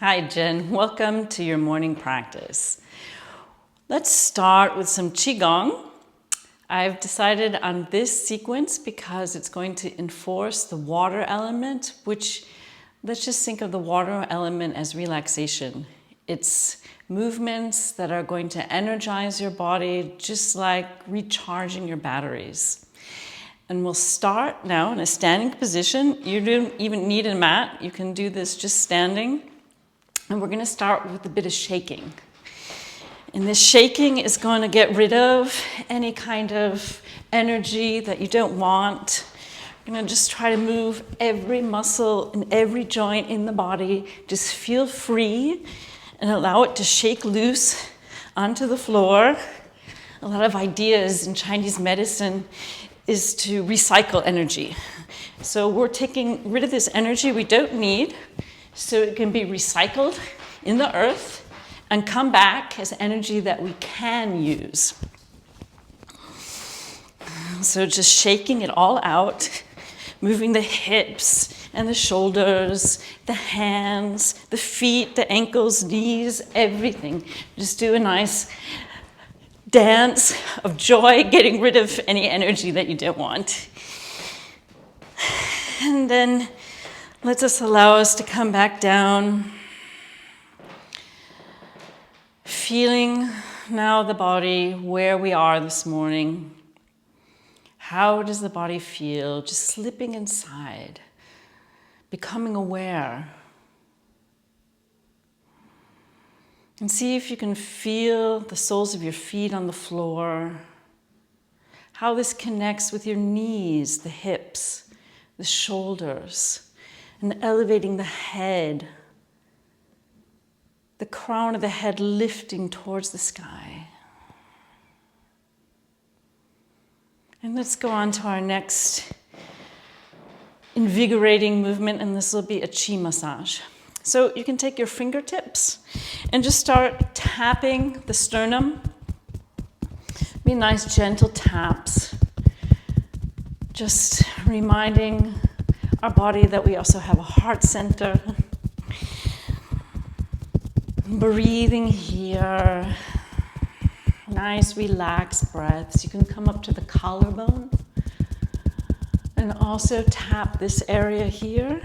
Hi, Jen. Welcome to your morning practice. Let's start with some Qigong. I've decided on this sequence because it's going to enforce the water element, which let's just think of the water element as relaxation. It's movements that are going to energize your body, just like recharging your batteries. And we'll start now in a standing position. You don't even need a mat. You can do this just standing. And we're going to start with a bit of shaking. And this shaking is going to get rid of any kind of energy that you don't want. You're going to just try to move every muscle and every joint in the body. Just feel free and allow it to shake loose onto the floor. A lot of ideas in Chinese medicine is to recycle energy. So we're taking rid of this energy we don't need, so it can be recycled in the earth and come back as energy that we can use. So just shaking it all out, moving the hips and the shoulders, the hands, the feet, the ankles, knees, everything. Just do a nice dance of joy, getting rid of any energy that you don't want. And then let us allow us to come back down, feeling now the body where we are this morning. How does the body feel? Just slipping inside, becoming aware. And see if you can feel the soles of your feet on the floor, how this connects with your knees, the hips, the shoulders. And elevating the head, the crown of the head lifting towards the sky. And let's go on to our next invigorating movement, and this will be a chi massage. So you can take your fingertips and just start tapping the sternum. Be nice, gentle taps. Just reminding our body that we also have a heart center. Breathing here. Nice relaxed breaths. You can come up to the collarbone and also tap this area here.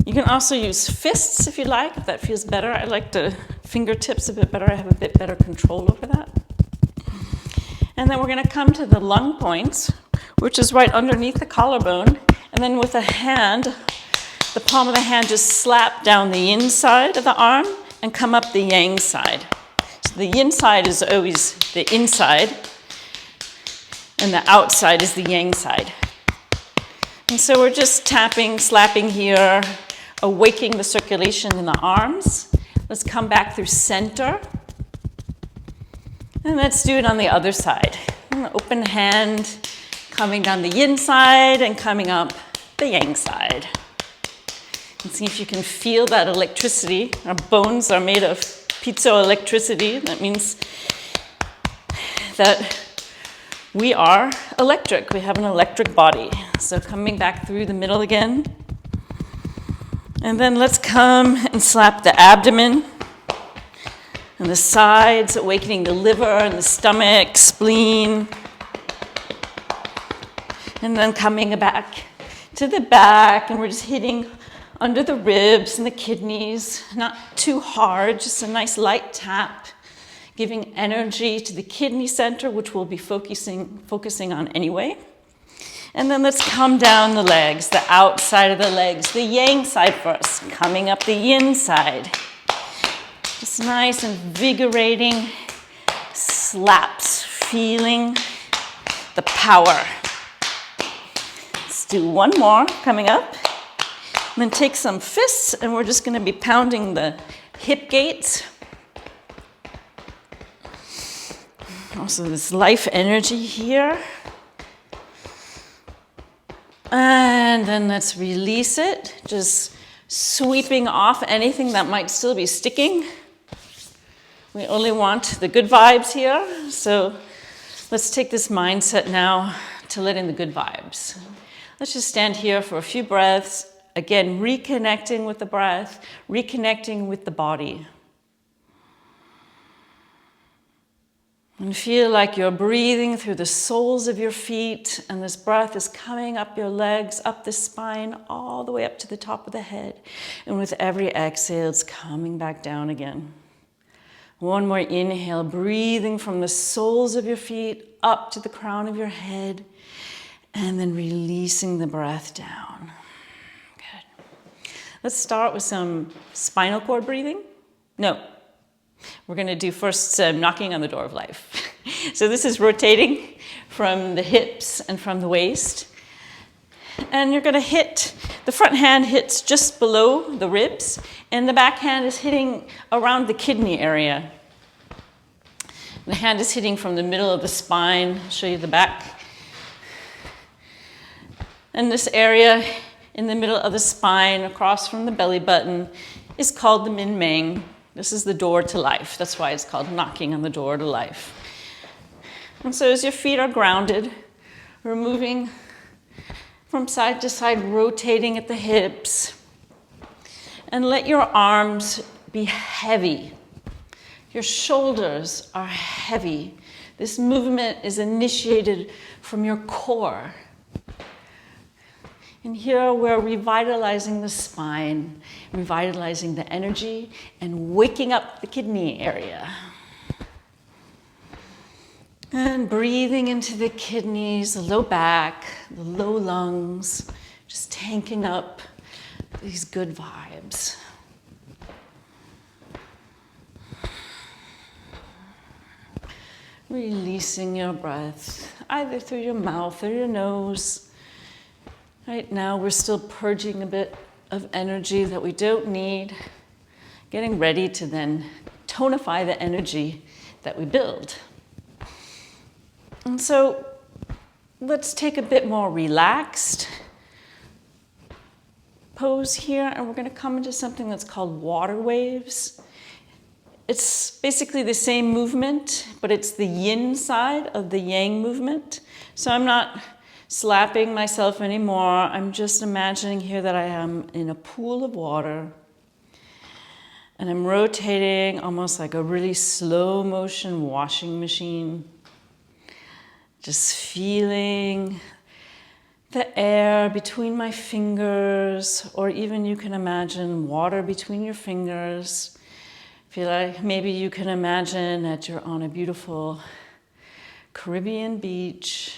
You can also use fists if you like, if that feels better. I like the fingertips a bit better. I have a bit better control over that. And then we're going to come to the lung points, which is right underneath the collarbone. And then with a hand, the palm of the hand, just slap down the inside of the arm and come up the yang side. So the yin side is always the inside, and the outside is the yang side. And so we're just tapping, slapping here, awakening the circulation in the arms. Let's come back through center. And let's do it on the other side. An open hand, coming down the yin side and coming up the yang side. And see if you can feel that electricity. Our bones are made of piezoelectricity. That means that we are electric. We have an electric body. So coming back through the middle again. And then let's come and slap the abdomen and the sides, awakening the liver and the stomach, spleen. And then coming back to the back, and we're just hitting under the ribs and the kidneys, not too hard, just a nice light tap, giving energy to the kidney center, which we'll be focusing on anyway. And then let's come down the legs, the outside of the legs, the yang side first, coming up the yin side. Just nice, invigorating slaps, feeling the power. Let's do one more, coming up. And then take some fists, and we're just going to be pounding the hip gates. Also this life energy here. And then let's release it, just sweeping off anything that might still be sticking. We only want the good vibes here, so let's take this mindset now to let in the good vibes. Let's just stand here for a few breaths, Again, reconnecting with the breath, reconnecting with the body. And feel like you're breathing through the soles of your feet, and this breath is coming up your legs, up the spine, all the way up to the top of the head. And with every exhale, it's coming back down again. One more inhale, breathing from the soles of your feet up to the crown of your head, and then releasing the breath down. Good. Let's start with some spinal cord breathing. No. We're going to do first knocking on the door of life. So this is rotating from the hips and from the waist. And you're going to hit, the front hand hits just below the ribs, and the back hand is hitting around the kidney area. The hand is hitting from the middle of the spine. I'll show you the back. And this area in the middle of the spine, across from the belly button, is called the Min Meng. This is the door to life. That's why it's called knocking on the door to life. And so as your feet are grounded, we're moving from side to side, rotating at the hips. And let your arms be heavy. Your shoulders are heavy. This movement is initiated from your core. And here we're revitalizing the spine, revitalizing the energy, and waking up the kidney area. And breathing into the kidneys, the low back, the low lungs, just tanking up these good vibes. Releasing your breath, either through your mouth or your nose. Right now, we're still purging a bit of energy that we don't need, getting ready to then tonify the energy that we build. And so let's take a bit more relaxed pose here, and we're going to come into something that's called water waves. It's basically the same movement, but it's the yin side of the yang movement. So I'm not slapping myself anymore. I'm just imagining here that I am in a pool of water, and I'm rotating almost like a really slow motion washing machine. Just feeling the air between my fingers, or even you can imagine water between your fingers. Feel like maybe you can imagine that you're on a beautiful Caribbean beach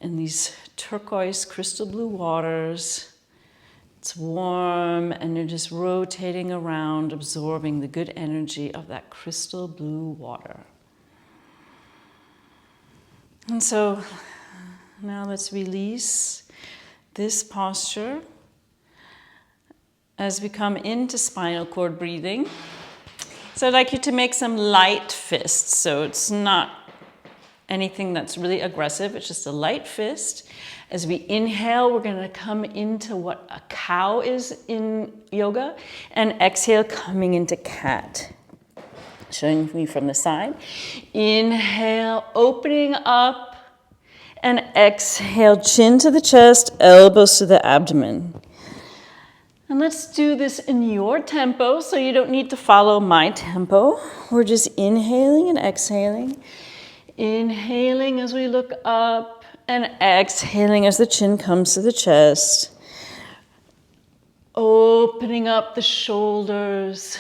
in these turquoise crystal blue waters. It's warm, and you're just rotating around, absorbing the good energy of that crystal blue water. And so now let's release this posture as we come into spinal cord breathing. So I'd like you to make some light fists. So it's not anything that's really aggressive. It's just a light fist. As we inhale, we're going to come into what a cow is in yoga, and exhale, coming into cat. Showing me from the side. Inhale, opening up, and exhale, chin to the chest, elbows to the abdomen. And let's do this in your tempo, so you don't need to follow my tempo. We're just inhaling and exhaling. Inhaling as we look up, and exhaling as the chin comes to the chest. Opening up the shoulders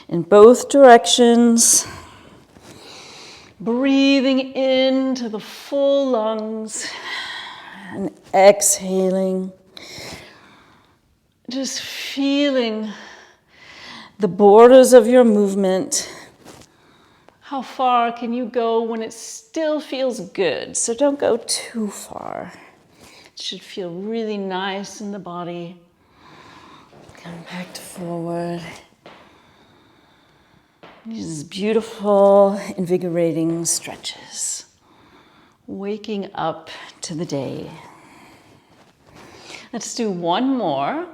in both directions. Breathing into the full lungs and exhaling. Just feeling the borders of your movement. How far can you go when it still feels good? So don't go too far. It should feel really nice in the body. Come back to forward. These beautiful, invigorating stretches. Waking up to the day. Let's do one more.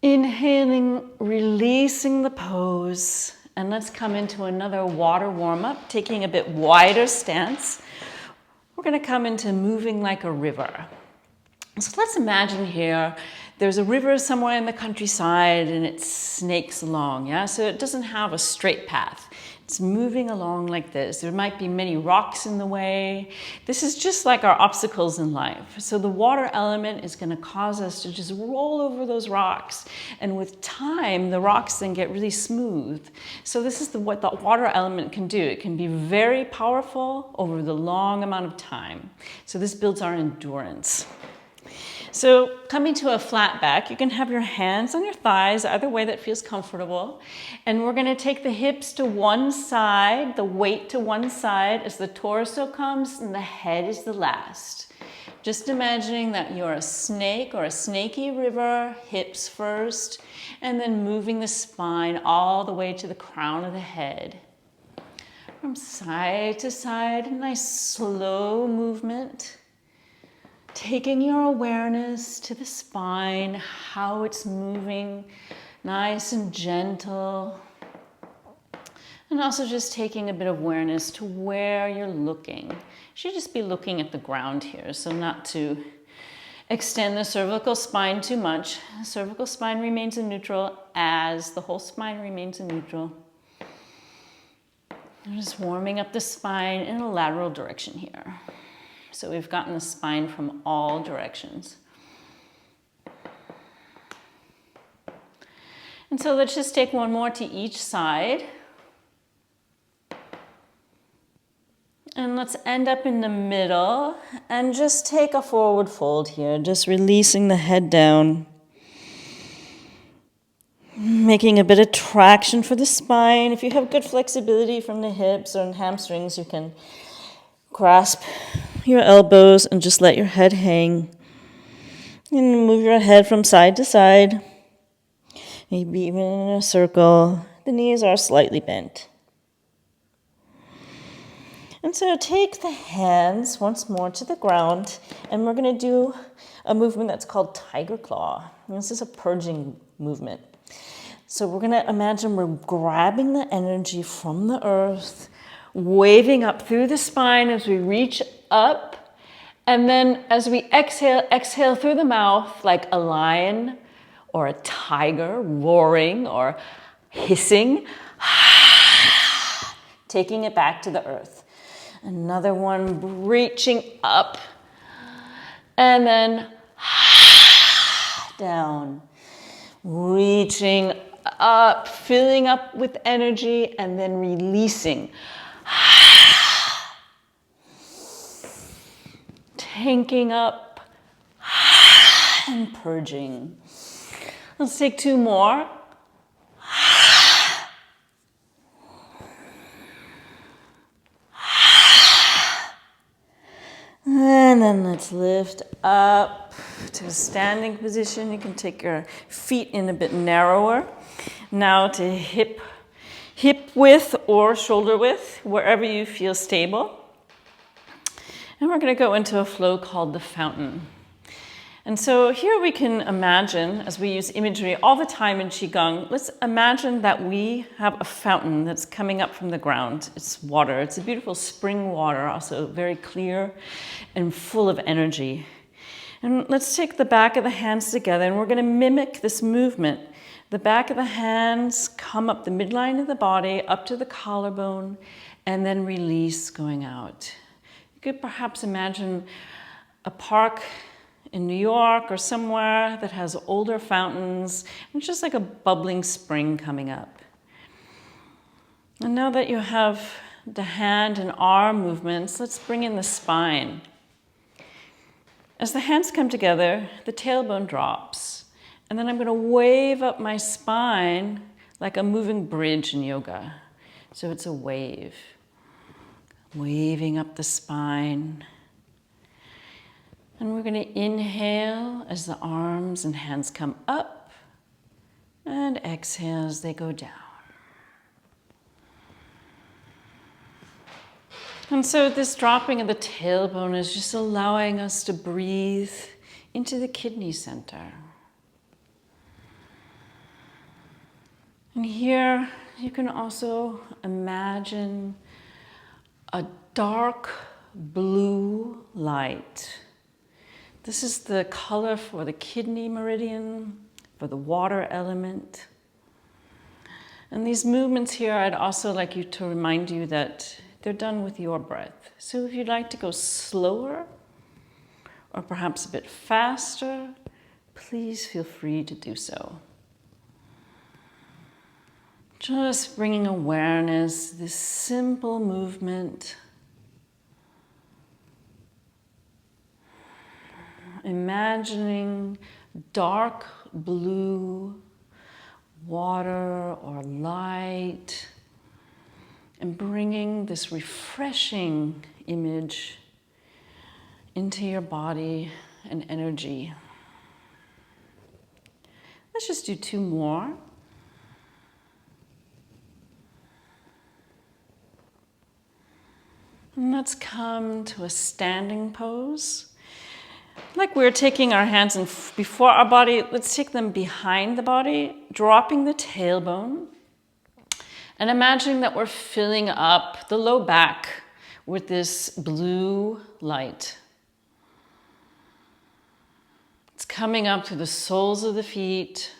Inhaling, releasing the pose, and let's come into another water warm-up, taking a bit wider stance. We're we're going to come into moving like a river. So let's imagine here, there's a river somewhere in the countryside and it snakes along, yeah? So it doesn't have a straight path. It's moving along like this. There might be many rocks in the way. This is just like our obstacles in life. So the water element is going to cause us to just roll over those rocks. And with time, the rocks then get really smooth. So this is what the water element can do. It can be very powerful over the long amount of time. So this builds our endurance. So coming to a flat back, you can have your hands on your thighs, either way that feels comfortable. And we're going to take the hips to one side, the weight to one side as the torso comes and the head is the last. Just imagining that you're a snake or a snaky river, hips first, and then moving the spine all the way to the crown of the head. From side to side, a nice slow movement. Taking your awareness to the spine, how it's moving, nice and gentle. And also just taking a bit of awareness to where you're looking. You should just be looking at the ground here, so not to extend the cervical spine too much. The cervical spine remains in neutral as the whole spine remains in neutral. I'm just warming up the spine in a lateral direction here. So we've gotten the spine from all directions. And so let's just take one more to each side. And let's end up in the middle and just take a forward fold here, just releasing the head down. Making a bit of traction for the spine. If you have good flexibility from the hips or hamstrings, you can grasp your elbows and just let your head hang. And move your head from side to side. Maybe even in a circle. The knees are slightly bent. And so take the hands once more to the ground, and we're going to do a movement that's called tiger claw. And this is a purging movement. So we're going to imagine we're grabbing the energy from the earth, waving up through the spine as we reach up. And then as we exhale through the mouth like a lion or a tiger roaring or hissing, taking it back to the earth. Another one, reaching up and then down, reaching up, filling up with energy and then releasing. Tanking up and purging. Let's take two more. And then let's lift up to a standing position. You can take your feet in a bit narrower. Now to hip width or shoulder width, wherever you feel stable. And we're going to go into a flow called the fountain. And so here we can imagine, as we use imagery all the time in Qigong, let's imagine that we have a fountain that's coming up from the ground. It's water. It's a beautiful spring water, also very clear and full of energy. And let's take the back of the hands together, and we're going to mimic this movement. The back of the hands come up the midline of the body, up to the collarbone, and then release going out. You could perhaps imagine a park in New York or somewhere that has older fountains, and it's just like a bubbling spring coming up. And now that you have the hand and arm movements, let's bring in the spine. As the hands come together, the tailbone drops, and then I'm going to wave up my spine like a moving bridge in yoga. So it's a wave. Waving up the spine. And we're going to inhale as the arms and hands come up, and exhale as they go down. And so this dropping of the tailbone is just allowing us to breathe into the kidney center. And here you can also imagine a dark blue light. This is the color for the kidney meridian, for the water element. And these movements here, I'd also like you to remind you that they're done with your breath. So if you'd like to go slower or perhaps a bit faster, please feel free to do so. Just bringing awareness, this simple movement. Imagining dark blue water or light and bringing this refreshing image into your body and energy. Let's just do 2 more. And let's come to a standing pose. Like we're taking our hands before our body, let's take them behind the body, dropping the tailbone, and imagining that we're filling up the low back with this blue light. It's coming up through the soles of the feet,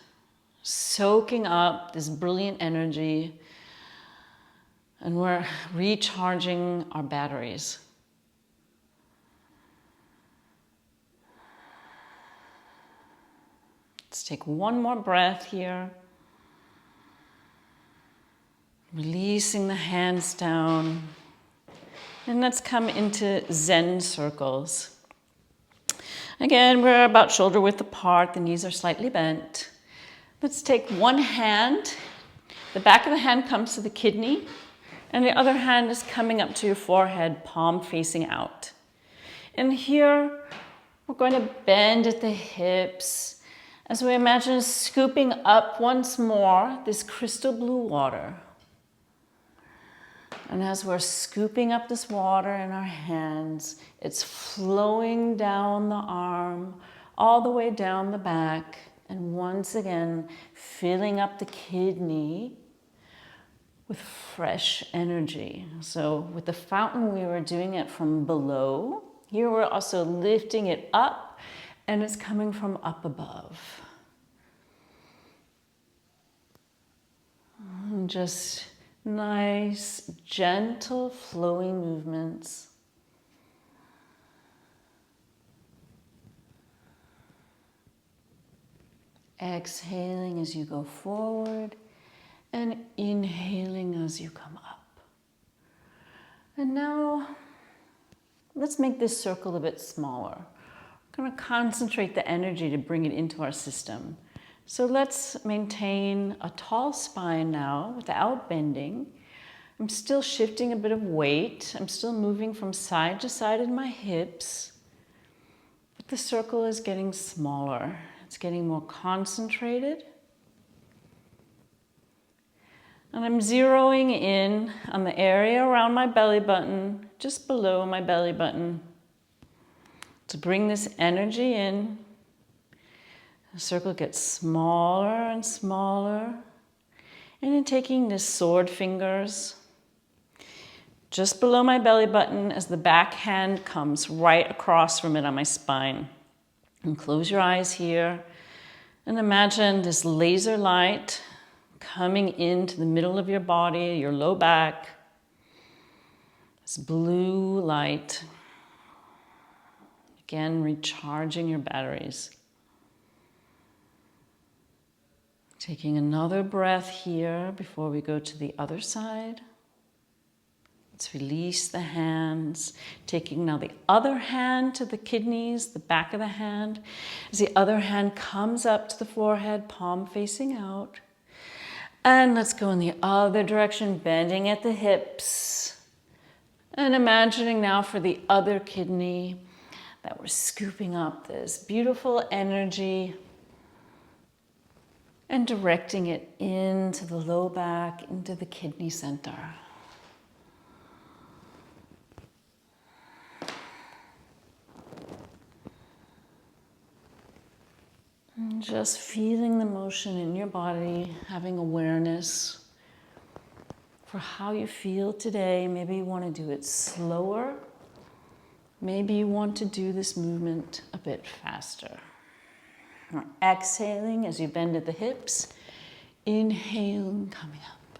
soaking up this brilliant energy, and we're recharging our batteries. Let's take 1 more breath here. Releasing the hands down. And let's come into Zen circles. Again, we're about shoulder width apart. The knees are slightly bent. Let's take 1 hand. The back of the hand comes to the kidney, and the other hand is coming up to your forehead, palm facing out. And here, we're going to bend at the hips, as we imagine scooping up once more this crystal blue water. And as we're scooping up this water in our hands, it's flowing down the arm, all the way down the back, and once again, filling up the kidney with fresh energy. So with the fountain, we were doing it from below. Here we're also lifting it up, and it's coming from up above. And just nice, gentle, flowing movements. Exhaling as you go forward and inhaling as you come up. And now, let's make this circle a bit smaller. We're going to concentrate the energy to bring it into our system. So let's maintain a tall spine now without bending. I'm still shifting a bit of weight. I'm still moving from side to side in my hips. But the circle is getting smaller. It's getting more concentrated. And I'm zeroing in on the area around my belly button, just below my belly button, to bring this energy in. The circle gets smaller and smaller. And then taking the sword fingers just below my belly button as the back hand comes right across from it on my spine. And close your eyes here and imagine this laser light coming into the middle of your body, your low back. This blue light. Again, recharging your batteries. Taking another breath here before we go to the other side. Let's release the hands. Taking now the other hand to the kidneys, the back of the hand. As the other hand comes up to the forehead, palm facing out. And let's go in the other direction, bending at the hips. And imagining now for the other kidney that we're scooping up this beautiful energy and directing it into the low back, into the kidney center. And just feeling the motion in your body, having awareness for how you feel today. Maybe you want to do it slower, maybe you want to do this movement a bit faster. Or exhaling as you bend at the hips, inhaling, coming up.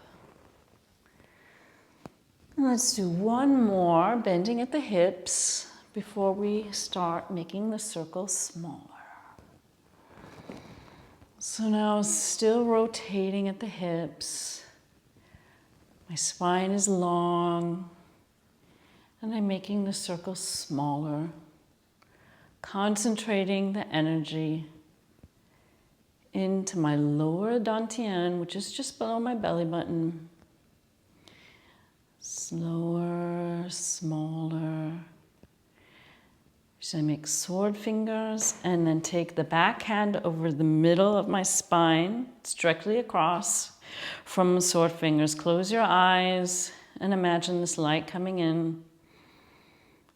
And let's do one more, bending at the hips, before we start making the circle smaller. So now still rotating at the hips. My spine is long, and I'm making the circle smaller, concentrating the energy into my lower dantian, which is just below my belly button. Slower, smaller. So I make sword fingers and then take the back hand over the middle of my spine. It's directly across from the sword fingers. Close your eyes and imagine this light coming in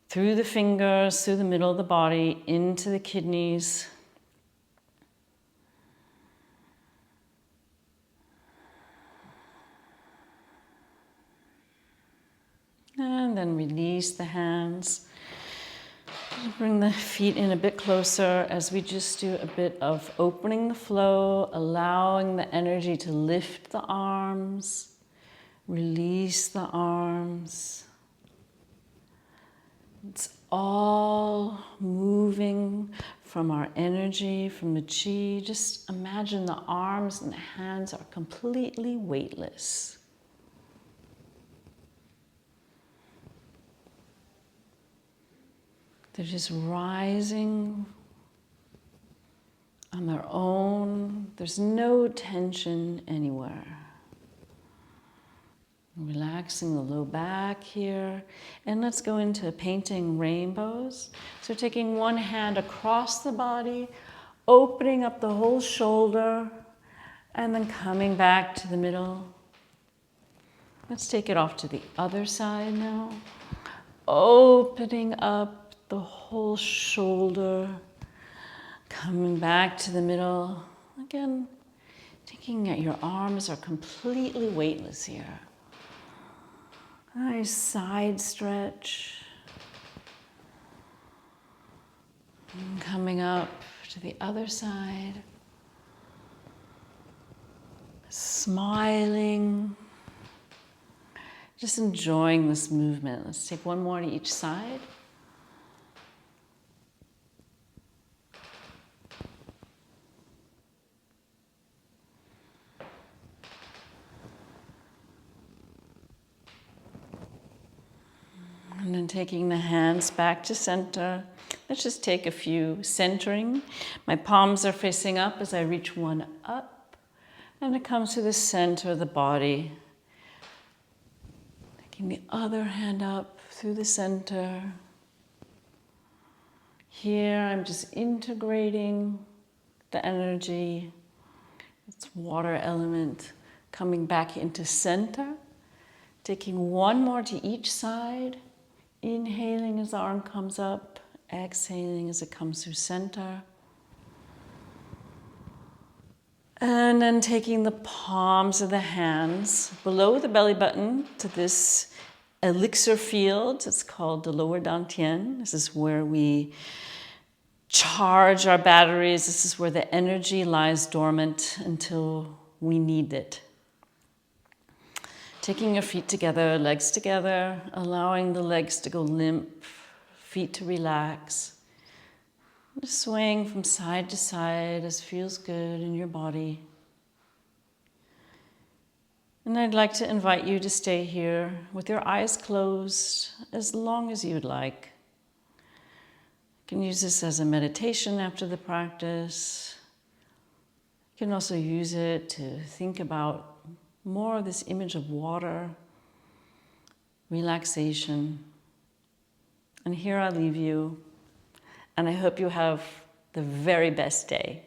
through the fingers, through the middle of the body, into the kidneys. And then release the hands. Bring the feet in a bit closer as we just do a bit of opening the flow, allowing the energy to lift the arms, release the arms. It's all moving from our energy, from the chi. Just imagine the arms and the hands are completely weightless. They're just rising on their own. There's no tension anywhere. Relaxing the low back here. And let's go into painting rainbows. So taking one hand across the body, opening up the whole shoulder, and then coming back to the middle. Let's take it off to the other side now. Opening up the whole shoulder, coming back to the middle. Again, thinking that your arms are completely weightless here. Nice side stretch. And coming up to the other side. Smiling. Just enjoying this movement. Let's take one more to each side. And then taking the hands back to center. Let's just take a few centering. My palms are facing up as I reach one up. And it comes to the center of the body. Taking the other hand up through the center. Here I'm just integrating the energy. It's water element coming back into center. Taking one more to each side. Inhaling as the arm comes up, exhaling as it comes through center. And then taking the palms of the hands below the belly button to this elixir field. It's called the lower dantian. This is where we charge our batteries. This is where the energy lies dormant until we need it. Taking your feet together, legs together, allowing the legs to go limp, feet to relax. Just swaying from side to side as feels good in your body. And I'd like to invite you to stay here with your eyes closed as long as you'd like. You can use this as a meditation after the practice. You can also use it to think about more of this image of water, relaxation. And here I leave you, and I hope you have the very best day.